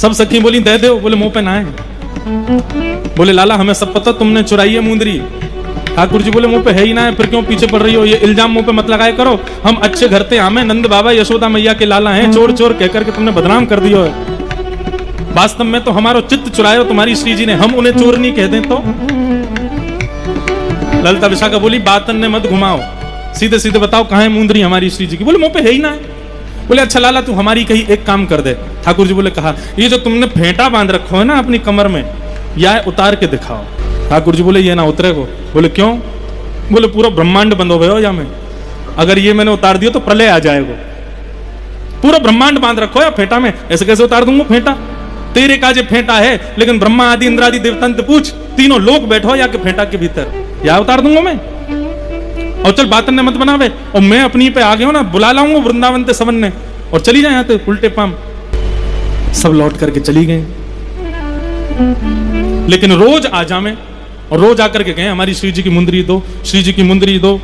सब सखी बोली दे दो, बोले मुंह पे ना है। बोले लाला हमें सब पता तुमने चुराई है मुंदरी। ठाकुर जी बोले मुंह पे है ही ना है, फिर क्यों पीछे पड़ रही हो, ये इल्जाम मुंह पे मत लगाया करो। हम अच्छे घर थे, हमें नंद बाबा यशोदा मैया के लाला हैं, चोर चोर कह करके तुमने बदनाम कर दियो है। वास्तव में तो हमारा चित्त चुराए हो तुम्हारी श्री जी ने, हम उन्हें चोर नहीं कह दें तो। ललिता विशाखा बोली बातन ने मत घुमाओ, सीधे सीधे बताओ कहाँ है मुंदरी हमारी श्री जी की। बोले मुंह पे है ही ना है। बोले अच्छा लाला तू हमारी कहीं एक काम कर दे। ठाकुर जी बोले कहा, ये जो तुमने फेंटा बांध रखो है ना अपनी कमर में, या उतार के दिखाओ। ठाकुर जी बोले ये ना उतरे को। बोले क्यों? बोले पूरा ब्रह्मांड बंद हो गया हो या में, अगर ये मैंने उतार दिया तो प्रलय आ जाएगा। पूरा ब्रह्मांड बांध रखो या फेंटा में, ऐसे कैसे उतार दूंगा फेंटा? तेरे काजे फेंटा है, लेकिन ब्रह्मा आदि इंद्र आदि देवतंत्र पूछ, तीनों लोग बैठो या के फेंटा के भीतर, या उतार दूंगा मैं। और चल बातन ने मत बनावे, और मैं अपनी पे आ गया हूं ना, बुला लाऊंगा वृंदावन ते सवन ने, और चली जाए यहाँ उल्टे पाम। सब लौट करके चली गई, लेकिन रोज आ जामे, और रोज आकर के गए हमारी श्री जी की मुंदरी दो, श्री जी की मुंदरी दो।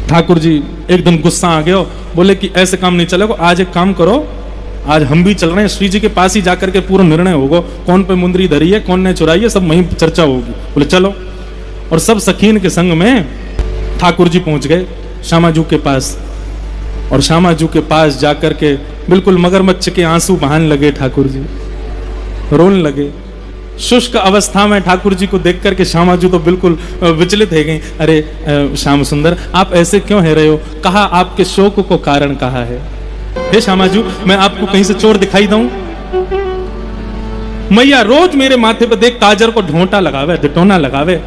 ठाकुर जी एक दिन गुस्सा आ गया, बोले कि ऐसे काम नहीं चलेगा, आज एक काम करो, आज हम भी चल रहे हैं श्री जी के पास ही जाकर के पूरा निर्णय होगा, कौन पे मुंदरी धरी है, कौन ने चुराई है, सब वहीं चर्चा होगी। बोले चलो। और सब सखीन के संग में ठाकुर जी पहुंच गए श्यामाजू के पास, और श्यामाजू के पास जाकर के बिल्कुल मगरमच्छ के आंसू बहाने लगे। ठाकुर जी रोने लगे। शुष्क अवस्था में ठाकुर जी को देख करके श्यामाजू तो बिल्कुल विचलित हो गई। अरे श्याम सुंदर आप ऐसे क्यों है रहे हो? कहा आपके शोक को कारण कहा है? हे श्यामाजू मैं आपको कहीं से चोर दिखाई दूं? मैया रोज मेरे माथे पर देख काजर को ढोंटा लगावे, डिटोना लगावे,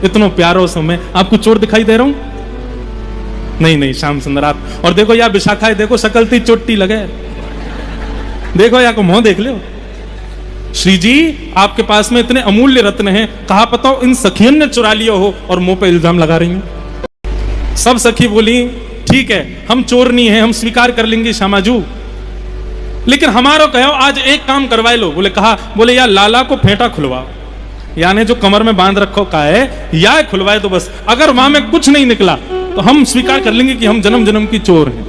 इतनो प्यारो सो मैं आपको चोर दिखाई दे रहा हूं? नहीं नहीं श्याम सुंदर आप, और देखो यार विशाखा देखो शकलती चोटी लगे, देखो या को मुंह देख लो। श्री जी आपके पास में इतने अमूल्य रत्न हैं, कहा पता इन सखियन ने चुरा लिया हो और मुंह पे इल्जाम लगा रही हैं। सब सखी बोली ठीक है हम चोर नहीं है, हम स्वीकार कर लेंगे श्यामाजू, लेकिन हमारा कहो आज एक काम करवाए लो। बोले कहा? बोले यार लाला को फेंटा खुलवा, यानी जो कमर में बांध रखो का है या खुलवाए तो बस, अगर वहां में कुछ नहीं निकला तो हम स्वीकार कर लेंगे कि हम जन्म जन्म की चोर हैं,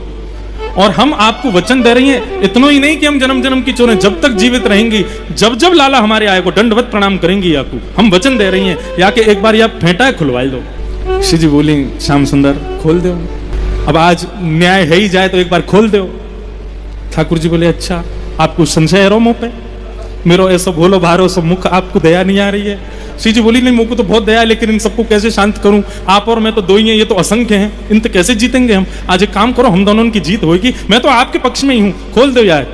और हम आपको वचन दे रही हैं, इतना ही नहीं कि हम जन्म जन्म की चोर हैं, जब तक जीवित रहेंगी, जब जब लाला हमारे आए को दंडवत प्रणाम करेंगी आपको, हम वचन दे रही हैं, या कि एक बार या फेंटा खुलवा लो। श्री जी बोली श्याम सुंदर खोल दो, अब आज न्याय है ही जाए तो एक बार खोल दो। ठाकुर जी बोले अच्छा आपको संशय है रो मुंह पे, मेरो ऐसा भोलो भारो सब मुख आपको दया नहीं आ रही है? श्री जी बोली नहीं मुझको तो बहुत दया है, लेकिन इन सबको कैसे शांत करूं? आप और मैं तो दो ही हैं, ये तो असंख्य हैं, इन तो कैसे जीतेंगे हम? आज एक काम करो हम दोनों की जीत होगी, मैं तो आपके पक्ष में ही हूं, खोल दो यार।